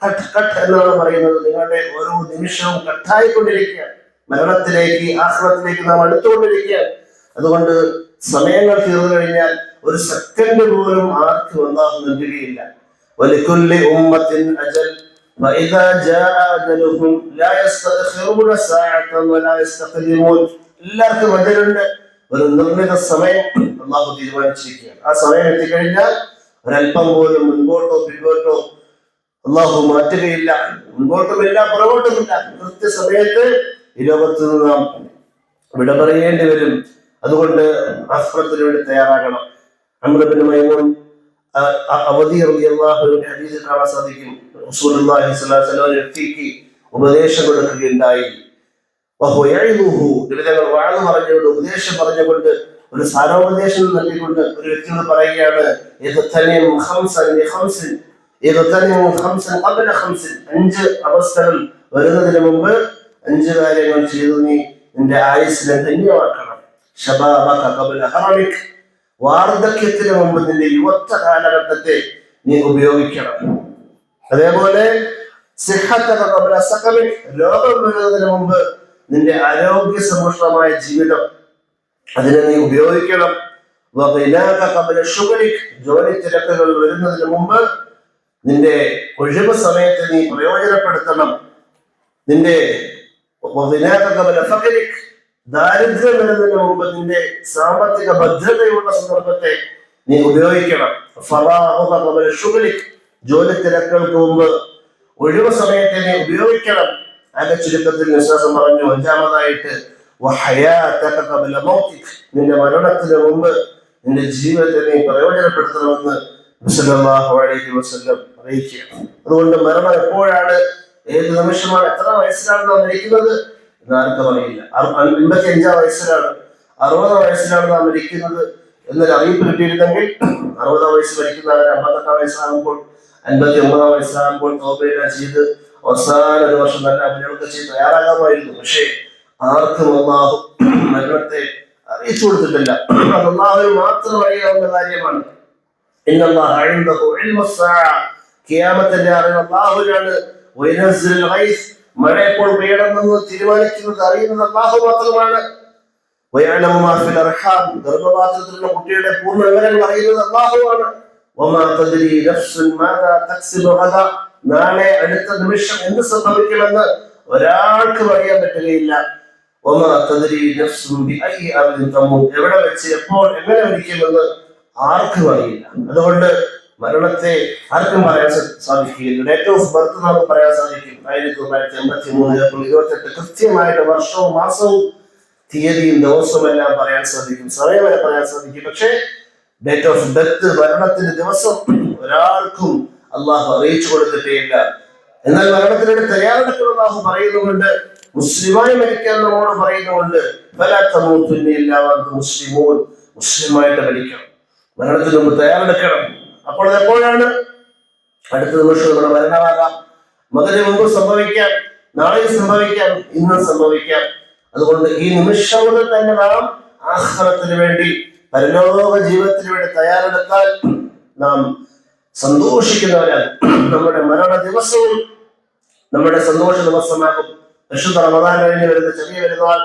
S1: കട്ട് കട്ട് എന്നാണ് പറയുന്നത്. നിങ്ങളുടെ ഓരോ നിമിഷവും കട്ടായിക്കൊണ്ടിരിക്കുകയാണ്. മരണത്തിലേക്ക്, ആഖിറത്തിലേക്ക് നാം അടുത്തുകൊണ്ടിരിക്കുകയാണ്. അതുകൊണ്ട് സമയങ്ങൾ തീർന്നു കഴിഞ്ഞാൽ ഒരു സെക്കൻഡ് പോലും ആർക്കും അല്ലാഹു നൽകുകയില്ല. വലികുല്ലി ഉമ്മത്തിൻ അജൽ വഇദാ ജാഅ അജലുഹും ലാ യസ്തഖിറൂന സഅതൻ വലാ യസ്തഖദിമൂൻ. എല്ലാവർക്കും അജലുണ്ട്, ഒരു നിർണിത സമയം അല്ലാഹു തീരുമാനിച്ചിരിക്കുകയാണ്. ആ സമയം എത്തിക്കഴിഞ്ഞാൽ ഒരല്പം പോലും മുൻപോട്ടോ പിന്നോട്ടോ അല്ലാഹു മാറ്റുകയില്ല. മുൻപോട്ടുമില്ല, പുറകോട്ടുമില്ല. കൃത്യസമയത്ത് ഈ ലോകത്ത് നിന്ന് നാം വിട പറയേണ്ടി വരും. അതുകൊണ്ട് ആഖിറത്തിന് വേണ്ടി തയ്യാറാകണം. അംർ ഇബ്നു മൈമൂൻ അവദി റളിയല്ലാഹു അൻഹു ഹദീസിൽ കാണാൻ സാധിക്കും. റസൂലുള്ളാഹി സ്വല്ലല്ലാഹു അലൈഹി വസല്ലം വ്യക്തിക്ക് ഉപദേശം കൊടുക്കുകയുണ്ടായി. നിബിതങ്ങൾ വാഴ്ന്നു പറഞ്ഞുകൊണ്ട്, ഉപദേശം പറഞ്ഞുകൊണ്ട്, ഒരു സാരോപദേശം നൽകിക്കൊണ്ട് ഒരു വ്യക്തിയോട് പറയുകയാണ്, 5 അവസ്ഥകൾ വരുന്നതിന് മുമ്പ് 5 കാര്യങ്ങൾ ചെയ്തു നീ നിന്റെ ആയുസ്സിനെ ധന്യമാക്കണം. ശബാബക ഖബല ഹറമിക്. വാർദ്ധക്യത്തിന് മുമ്പ് നിന്റെ യുവത്വ കാലഘട്ടത്തെ നീ ഉപയോഗിക്കണം. അതേപോലെ സിഹ്ഹതക ഖബല സഖമിക്. രോഗം വരുന്നതിന് മുമ്പ് നിന്റെ ആരോഗ്യ സമ്പുഷ്ടമായ ജീവിതം, അതിനെ നീ ഉപയോഗിക്കണം. വഗിനാക ഖബല ശുഗ്ലിക്. ജോലി തിരക്കുകൾ വരുന്നതിന് മുമ്പ് നിന്റെ ഒഴിവ് സമയത്ത് നീ പ്രയോജനപ്പെടുത്തണം. നിന്റെ വഗിനാക ഖബല ഫഖരിക്. ദാരിദ്ര്യം വരുന്നതിന് മുമ്പ് നിന്റെ സാമ്പത്തിക ഭദ്രതയുള്ള സന്ദർഭത്തെ നീ ഉപയോഗിക്കണം. ഫറാഗക ഖബല ശുഗ്ലിക്. ജോലി തിരക്കുകൾക്ക് മുമ്പ് ഒഴിവ് സമയത്തെ നീ ഉപയോഗിക്കണം. അതിന്റെ ചുരുക്കത്തിൽ വിശ്വാസം പറഞ്ഞു. 5-ാമതായിട്ട് വഹയാതക ഖബല മൗതിക്. നിന്റെ മരണത്തിന് മുമ്പ് നിന്റെ ജീവിതത്തെ നീ പ്രയോജനപ്പെടുത്തണമെന്ന് സല്ലല്ലാഹു അലൈഹി വസല്ലം അറിയിക്കുകയാണ്. അതുകൊണ്ട് മരണം എപ്പോഴാണ്, ഏത് നിമിഷമാണ്, എത്ര വയസ്സിലാണ് നാം മരിക്കുന്നത് എന്നാർക്കും അറിയില്ല. 55-ാം വയസ്സിലാണ്, 60-ാം വയസ്സിലാണ് നാം മരിക്കുന്നത് എന്നൊരു അറിയിപ്പ് കിട്ടിയിരുന്നെങ്കിൽ 60-ാം വയസ്സ് മരിക്കുന്നവരെ 58-ാം വയസ്സാകുമ്പോൾ, 59-ാം വയസ്സാകുമ്പോൾ തൗബയെല്ലാം ചെയ്ത് അവസാന ഒരു വർഷം നല്ല അഭിനയമൊക്കെ ചെയ്ത് തയ്യാറാകാമായിരുന്നു. പക്ഷേ ആർക്കും അല്ലാഹു മരണത്തെ അറിയിച്ചു കൊടുത്തിട്ടില്ല. അത് അല്ലാഹുവിന് മാത്രം അറിയാവുന്ന കാര്യമാണ്. ഇന്നല്ലാഹ ഇൻദഹു ഇൽമുസ്സാഅ. ഖിയാമത്തിന്റെ അറിവ് അല്ലാഹുവിനാണ്. വയനസ്സുൽ ഗൈസ്. മഴ എപ്പോൾ പെയ്യണമെന്ന് തീരുമാനിക്കുന്നത്, അറിയുന്നത് അല്ലാഹു മാത്രമാണ്. വയഅലമു മാ ഫിൽ അർഹാം. ഗർഭപാത്രത്തിലുള്ള കുട്ടിയുടെ പൂർണ്ണ വിവരങ്ങൾ അറിയുന്നത് അല്ലാഹുവാണ്. വമാ തദ്രി നഫ്സുൻ മാദാ തക്സിബു ഗദാ. നാളെ അടുത്ത നിമിഷം എന്ത് സംഭവിക്കുമെന്ന് ഒരാൾക്കും അറിയാൻ പറ്റുകയില്ല. എവിടെ വെച്ച് എപ്പോൾ എങ്ങനെ മരിക്കുമെന്ന് ആർക്കും അറിയില്ല. അതുകൊണ്ട് മരണത്തെ ആർക്കും പറയാൻ സാധിക്കുകയില്ല. ഡേറ്റ് ഓഫ് ബർത്ത് നമുക്ക് പറയാൻ സാധിക്കും 1983 ഏപ്രിൽ 28. കൃത്യമായിട്ട് വർഷവും മാസവും തീയതിയും ദിവസവും എല്ലാം പറയാൻ സാധിക്കും, സമയം വരെ പറയാൻ സാധിക്കും. പക്ഷേ ഡേറ്റ് ഓഫ് ഡെത്ത്, മരണത്തിന്റെ ദിവസം ഒരാൾക്കും അള്ളാഹു അറിയിച്ചു കൊടുത്തിട്ടേയില്ല. എന്നാൽ മരണത്തിനോട് തയ്യാറെടുക്കുന്ന അള്ളാഹു പറയുന്നുണ്ട്, മുസ്ലിമായി മരിക്കാൻ നമ്മോട് പറയുന്നുണ്ട്, മുസ്ലിമായിട്ട് മരിക്കണം, മരണത്തിന് മുമ്പ് തയ്യാറെടുക്കണം. അപ്പോൾ എപ്പോഴാണ്? അടുത്ത നിമിഷം നമ്മുടെ മരണമാകാം, മകന് മുമ്പ് സംഭവിക്കാം, നാളെ സംഭവിക്കാം, ഇന്ന് സംഭവിക്കാം. അതുകൊണ്ട് ഈ നിമിഷം മുതൽ തന്നെ നാം ആഖിറത്തിന് വേണ്ടി, പരലോക ജീവിതത്തിന് വേണ്ടി തയ്യാറെടുത്താൽ നാം സന്തോഷിക്കുന്നവരാണ്. നമ്മുടെ മരണ ദിവസവും നമ്മുടെ സന്തോഷ ദിവസമാകും. വിശുദ്ധ റമദാൻ കഴിഞ്ഞ് വരുന്ന ചെറിയ പെരുന്നാൾ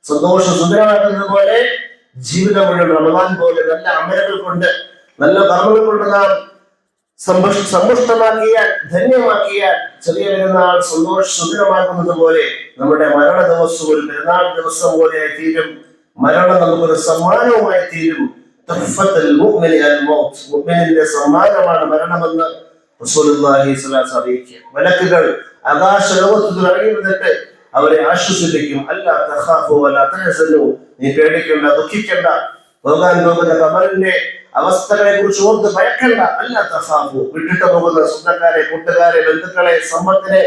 S1: സന്തോഷ സുന്ദരമാക്കുന്നത് പോലെ ജീവിതം മുഴുവൻ റമദാൻ പോലെ നല്ല അമലുകൾ കൊണ്ട്, നല്ല കർമ്മങ്ങൾ കൊണ്ട് നാം സമ്പുഷ്ടമാക്കിയാൽ, ധന്യമാക്കിയാൽ ചെറിയ പെരുന്നാൾ സുന്ദരമാക്കുന്നത് പോലെ നമ്മുടെ മരണ ദിവസം ഒരു പെരുന്നാൾ ദിവസം പോലെയായി തീരും. മരണം നമുക്കൊരു സമ്മാനവുമായി തീരും. മുഅ്മിനിന്റെ സമ്മാനമാണ് മരണമെന്ന് റസൂലുള്ളാഹി സ്വല്ലല്ലാഹു അലൈഹി വസല്ലം അറിയിക്കുക. മലക്കുകൾ ആകാശ ലോകത്തിൽ ഇറങ്ങി വന്നിട്ട് അവരെ ആശ്വസിപ്പിക്കും. അല്ലാ തഖാഫു വലാ തഹസനു, നീ പേടിക്കണ്ട, ദുഃഖിക്കണ്ട, പോകാൻ പോകുന്ന ഖബറിന്റെ അവസ്ഥകളെ കുറിച്ച് ഓർത്ത് ഭയക്കണ്ട. അല്ലാ തഖാഫു, വിട്ടിട്ട് പോകുന്ന സ്വന്തക്കാരെ, കൂട്ടുകാരെ, ബന്ധുക്കളെ, സമ്പത്തിനെ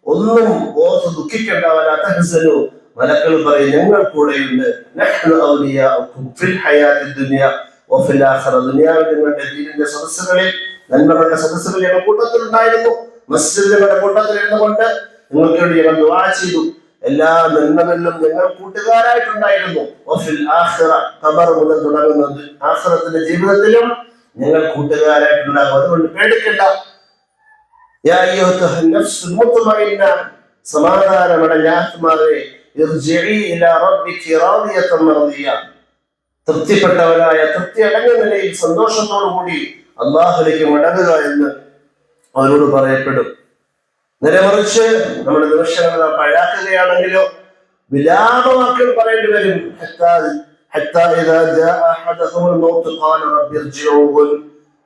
S1: ഒന്നും ഓർത്ത് ദുഃഖിക്കണ്ട. വലാ തഹസനു, മലക്കൾ പറയും ഞങ്ങൾ കൂടെയുണ്ട്. നഹ്നു ഔലിയാഉകും ഫിൽ ഹയാത്തിദ് ദുനിയ വഫിൽ ആഖിറ, ദുനിയാവിൽ നിങ്ങളുടെ ദീനിന്റെ സദസ്സുകളിൽ, നന്മകളുടെ സദസ്സുകളിൽ ഞങ്ങൾ കൂട്ടത്തിലുണ്ടായിരുന്നു. മസ്ജിദുകളുടെ കൂട്ടത്തിൽ ഇരുന്നുകൊണ്ട് നിങ്ങൾക്ക് വേണ്ടി ഞങ്ങൾ ദുആ ചെയ്തു. എല്ലാ നന്മകളിലും ഞങ്ങൾ കൂട്ടുകാരായിട്ടുണ്ടായിരുന്നു. വഫിൽ ആഖിറ, ഖബർ മുതൽ തുടങ്ങുന്നത് ആഖിറത്തിന്റെ ജീവിതത്തിലും ഞങ്ങൾ കൂട്ടുകാരായിട്ടുണ്ടാകും. അതുകൊണ്ട് പേടിക്കണ്ട. യാ അയ്യുഹൻ നഫ്സുൽ മുത്മഇന്ന, സമാധാനമടഞ്ഞ ആത്മാവേ, ഇർജിഇ ഇലാ റബ്ബികി റാദിയതൻ മർദിയ, തൃപ്തിപ്പെട്ടവരായ, തൃപ്തി അടങ്ങിയ നിലയിൽ സന്തോഷത്തോടു കൂടി അല്ലാഹുവിലേക്ക് മടങ്ങുക എന്ന് അവരോട് പറയപ്പെടും. നേരെ മറിച്ച് നമ്മുടെ നിമിഷങ്ങൾ നാം പഴാക്കുകയാണെങ്കിലോ വിലാപവാക്കുകൾ പറയേണ്ടി വരും.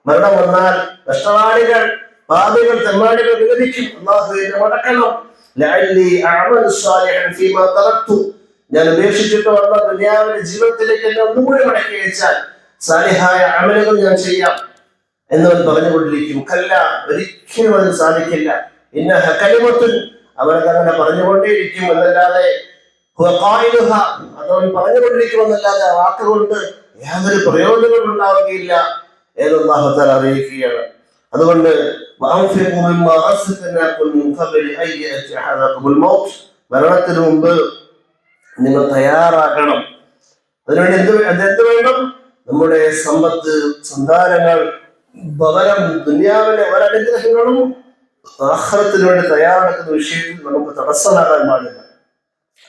S1: മരണം വന്നാൽ നഷ്ടവാളികൾ, പാപികൾ, തെമ്മാടികൾ വിലപിക്കും, അല്ലാഹുവിനെ മടക്കണം. ഞാൻ ഉപേക്ഷിച്ചിട്ട് വന്ന ദുനിയാവിന്റെ ജീവിതത്തിലേക്ക് എന്നെ ഒന്നുകൂടി മടക്കി അയച്ചാൽ സാലിഹായ അമലുകൾ ഞാൻ ചെയ്യാം എന്നവൻ പറഞ്ഞുകൊണ്ടിരിക്കും. കല്ല, ഒരിക്കലും അതിന് സാധിക്കില്ല. ഇന്നഹ കലിമത്തുൻ, അവനത് അങ്ങനെ പറഞ്ഞുകൊണ്ടേയിരിക്കും എന്നല്ലാതെ, അതവൻ പറഞ്ഞുകൊണ്ടിരിക്കുമെന്നല്ലാതെ ആ വാക്കുകൊണ്ട് യാതൊരു പ്രയോജനവും ഉണ്ടാവുകയില്ല എന്ന് അല്ലാഹു തആല അറിയിക്കുകയാണ്. അതുകൊണ്ട് മരണത്തിന് മുമ്പ് നിങ്ങൾ തയ്യാറാക്കണം. അതിനുവേണ്ടി എന്ത് വേണം? നമ്മുടെ സമ്പത്ത്, സന്താനങ്ങൾ, ഭവനം, ദുനിയാവിലെ ഒരനുഗ്രഹങ്ങളും ആഖിറത്തിന് വേണ്ടി തയ്യാറെടുക്കുന്ന വിഷയത്തിൽ നമുക്ക് തടസ്സമാകാൻ പാടില്ല.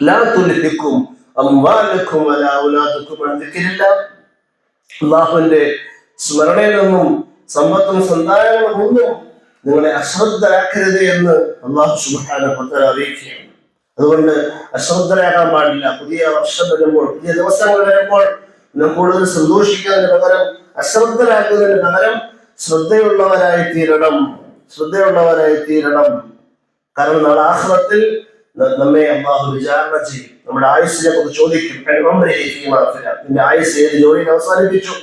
S1: ലാ തുൽഹിക്കും അംവാലുക്കും വലാ ഔലാദുക്കും അൻ ദിക്രില്ലാഹ്, അല്ലാഹുവിന്റെ സ്മരണയിൽ നിന്നും സമ്പത്തും സന്താനങ്ങളും ഒന്നും നിങ്ങളെ അശ്രദ്ധരാക്കരുത് എന്ന് അല്ലാഹു സുബ്ഹാനഹു വ തആല അറിയിക്കുകയാണ്. അതുകൊണ്ട് അശ്രദ്ധരാകാൻ പാടില്ല. പുതിയ വർഷം വരുമ്പോൾ, പുതിയ ദിവസങ്ങൾ വരുമ്പോൾ നാം കൂടുതൽ സന്തോഷിക്കുന്നതിന് പകരം അശ്രദ്ധരാക്കുന്നതിന് പകരം ശ്രദ്ധയുള്ളവരായി തീരണം. കാരണം നാളെ ആഖിറത്തിൽ നമ്മെ അല്ലാഹു വിചാരണ ചെയ്യും. നമ്മുടെ ആയുസ്സിനെ കുറിച്ച് ചോദിക്കും. നിന്റെ ആയുസ് ഏത് ജോലിയിൽ അവസാനിപ്പിച്ചു?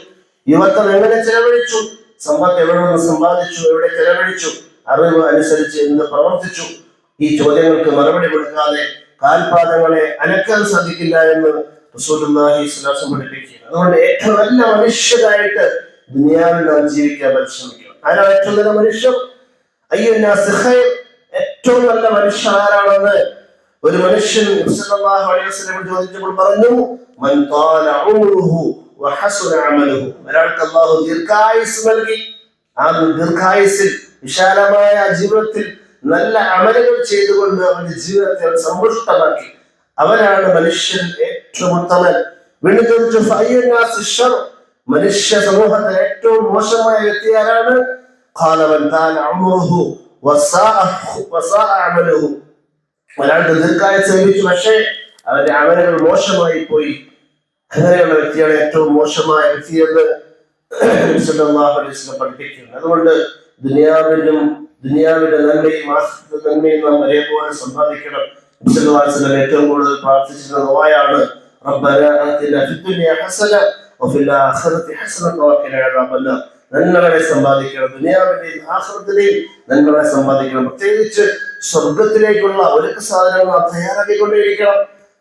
S1: യുവത്വം എങ്ങനെ ചെലവഴിച്ചു? സമ്പത്ത് എവിടെ നിന്ന് സമ്പാദിച്ചു? എവിടെ ചെലവഴിച്ചു? അറിവ് അനുസരിച്ച് എന്ത് പ്രവർത്തിച്ചു? ഈ ചോദ്യങ്ങൾക്ക് മറുപടി കൊടുക്കാതെ കാൽപാദങ്ങളെ അനക്കാൻ സാധിക്കില്ല എന്ന് റസൂലുള്ളാഹി സ്വല്ലല്ലാഹു അലൈഹി വസല്ലം പഠിപ്പിക്കുക. അതുകൊണ്ട് ഏറ്റവും നല്ല മനുഷ്യരായിട്ട് ദുനിയാവിൽ നാം ജീവിക്കാൻ പരിശ്രമിക്കണം. ആരാണ് ഏറ്റവും നല്ല മനുഷ്യർ? അയ്യുന്നാസ് ഖൈർ, ഏറ്റവും നല്ല മനുഷ്യൻ ആരാണെന്ന് ഒരു മനുഷ്യൻ സല്ലല്ലാഹു അലൈഹി വസല്ലം ചോദിച്ചപ്പോൾ പറഞ്ഞു, മൻ ത്വാല ഉംറുഹു വഹസുന അമലുഹു, ഒരാൾക്ക് അല്ലാഹു ദീർഘായുസ് നൽകി, ആ ദീർഘായുസിൽ വിശാലമായ ജീവിതത്തിൽ നല്ല അമലുകൾ ചെയ്തുകൊണ്ട് അവന്റെ ജീവിതത്തെ സമ്പുഷ്ടമാക്കി, അവനാണ് മനുഷ്യൻ ഏറ്റവും ഉത്തമൻ. വീണ്ടും ചോദിച്ചു, ഫഅയ്യുന്നാസ് ശർ, മനുഷ്യ സമൂഹത്തിൽ ഏറ്റവും മോശമായ വ്യക്തി ആരാണ്? ഖാല മൻ ത്വാല ഉംറുഹു ഒരാൾക്ക് ദീർഘായുസ്സ് ലഭിച്ചു, പക്ഷേ അവന്റെ അമലുകൾ മോശമായി പോയി. അങ്ങനെയുള്ള വ്യക്തിയാണ് ഏറ്റവും മോശമായ വ്യക്തി എന്ന് സല്ലല്ലാഹു അലൈഹി വസല്ലം പഠിപ്പിക്കുന്നു. അതുകൊണ്ട് ദുനിയാവിന്റെ നന്മയും ആഖിറത്തിന്റെ നന്മയും നാം ഒരേപോലെ സമ്പാദിക്കണം. സല്ലല്ലാഹു അലൈഹി വസല്ലം ഏറ്റവും കൂടുതൽ പ്രാർത്ഥിച്ചിരുന്ന ദുആയാണ് റബ്ബനാ ആതിനാ ഫിദ്ദുനിയ ഹസന വഫിൽ ആഖിറതി ഹസനത വഖിനാ അദാബന്നാർ. നന്മകളെ സമ്പാദിക്കണം, ദുനിയാവിന്റെയും ആഖിറത്തിലെയും നന്മകളെ സമ്പാദിക്കണം. പ്രത്യേകിച്ച് സ്വർഗത്തിലേക്കുള്ള ഒരു സാധനങ്ങൾ നാം തയ്യാറാക്കിക്കൊണ്ടേയിരിക്കണം.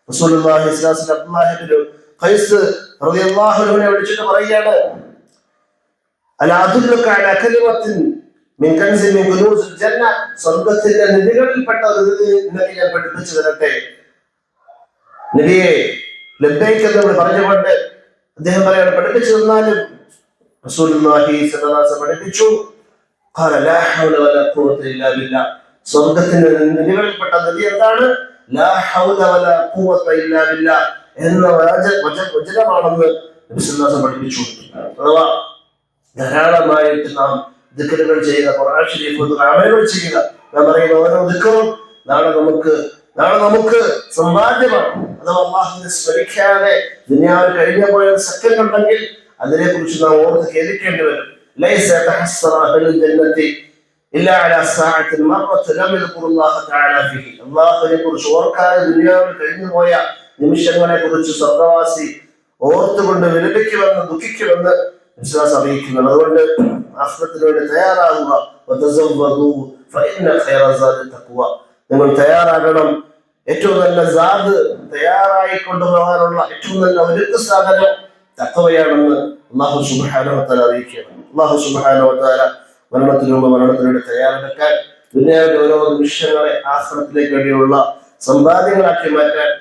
S1: റസൂലുള്ളാഹി സ്വല്ലല്ലാഹു അലൈഹി വസല്ലം അബ്ദുല്ലാഹി ഇബ്നു ഖൈസ് റളിയല്ലാഹു അൻഹുവിനെ വിളിച്ചിട്ട് പറയുകയാണ്, അലാ അദുല്ലുക അലാ കലിമത്തിൻ മിൻ കൻസിൻ മിൻ കുനൂസിൽ ജന്ന, സ്വർഗ്ഗത്തിന്റെ നിധികളിൽപ്പെട്ട ഒരു നിധി ഞാൻ പഠിപ്പിച്ചു തരട്ടെ. നബിയെ ലബ്ബൈക എന്ന് പറഞ്ഞുകൊണ്ട് അദ്ദേഹം പറയാണ്, പഠിപ്പിച്ചു തന്നാലും റസൂലുള്ളാഹി സ്വല്ലല്ലാഹു അലൈഹി വസല്ലം പഠിപ്പിച്ചു, ഖാല ലാ ഹൗല വലാ ഖുവത ഇല്ലാ ബില്ലാഹ്. സ്വർഗ്ഗത്തിന്റെ നിധികളിൽപ്പെട്ട നിധി എന്താണ്? ലാ ഹൗല വലാ ഖുവത ഇല്ലാ ബില്ലാഹ് എന്ന വചനമാണെന്ന് നബി സല്ലല്ലാഹു അലൈഹി വസല്ലം പഠിപ്പിച്ചു. അഥവാ ധാരാളമായിട്ട് നാം ദിക്റുകൾ ചെയ്യുക, ഖുർആൻ ശരീഫ് അമലുകൾ ചെയ്യുക. നാം പറയുന്ന ഓരോ ദിക്റും നാളെ നമുക്ക് സമ്പാദ്യമാണ്. അഥവാ അല്ലാഹുവിനെ സ്മരിക്കാതെ ദുനിയാവിൽ കഴിഞ്ഞു പോയ സെക്കൻഡ് ഉണ്ടെങ്കിൽ അതിനെ കുറിച്ച് നാം ഓർത്ത് ഖേദിക്കേണ്ടി വരും. ലൈസ തഹസ്സറ അഹ്ലുൽ ജന്നത്തി ഇല്ലാ അലാ സഅത്തിൻ മറത്ത് ലം യദ്കുറുല്ലാഹ തആല ഫീഹി. അല്ലാഹുവിനെ കുറിച്ച് ഓർക്കാതെ ദുനിയാവിൽ കഴിഞ്ഞു പോയ നിമിഷങ്ങളെ കുറിച്ച് സ്വർഗ്ഗവാസി ഓർത്തുകൊണ്ട് വിലപിക്കുമെന്ന് ദുഃഖിക്കുമെന്ന് വിശ്വാസം അറിയിക്കുന്നത്. അതുകൊണ്ട് ആഖിറത്തിന് വേണ്ടി തയ്യാറാകുക. നിങ്ങൾ തയ്യാറാകണം. ഏറ്റവും നല്ല സാദ് തയ്യാറായി കൊണ്ടുപോകാനുള്ള ഏറ്റവും നല്ല ഒരു സാധനം തഖ്വയാണെന്ന് അല്ലാഹു സുബ്ഹാനഹു വ തആല അറിയിക്കുകയാണ്. അല്ലാഹു സുബ്ഹാനഹു വ തആല മരണത്തിന് മുമ്പ് മരണത്തിനുവേണ്ടി തയ്യാറെടുക്കാൻ, ദുനിയാവിലെ ഓരോ നിമിഷങ്ങളെ ആഖിറത്തിലേക്ക് വേണ്ടിയുള്ള സമ്പാദ്യങ്ങളാക്കി മാറ്റാൻ,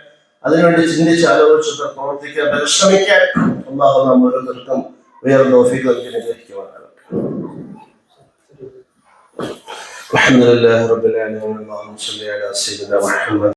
S1: അതിനുവേണ്ടി ചിന്തിച്ച് ആലോചിച്ച് പ്രവർത്തിക്കാൻ, പരിശ്രമിക്കാൻ അല്ലാഹു നാം ഓരോരുത്തർക്കും വേറെ തൗഫീഖ് നൽകുവാനാകട്ടെ. الحمد لله رب العالمين. اللهم صل على سيدنا محمد.